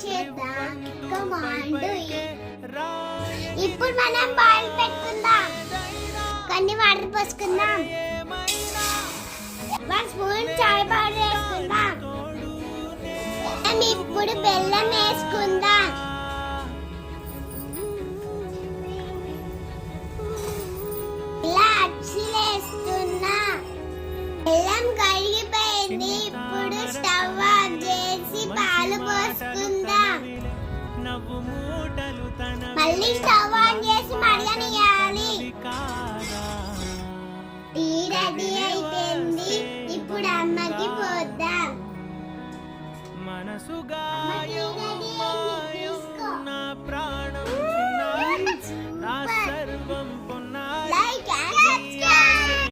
చేద్దాం. Come on, do it. ఇప్పుడు మనం బాయిల్ పెట్టుకుందాం. కొన్ని వాటర్ పోసుకుందాం. 1 స్పూన్ చాయ్ పౌడర్ వేసుకుందాం. ఇప్పుడు బెల్లం వేసుకుందాం. ఇలా అచ్చిలేస్తున్నా. బెల్లం కరిగిపోయింది. ఇప్పుడు స్టవ్ ఆఫ్ చేసి పాలు పోసుకుందాం. మళ్ళీ స్టవ్ ఆన్ చేసి మరగనియాలి. టీ రెడీ అయిపోయింది. ఇప్పుడు అమ్మకి పోద్దాం.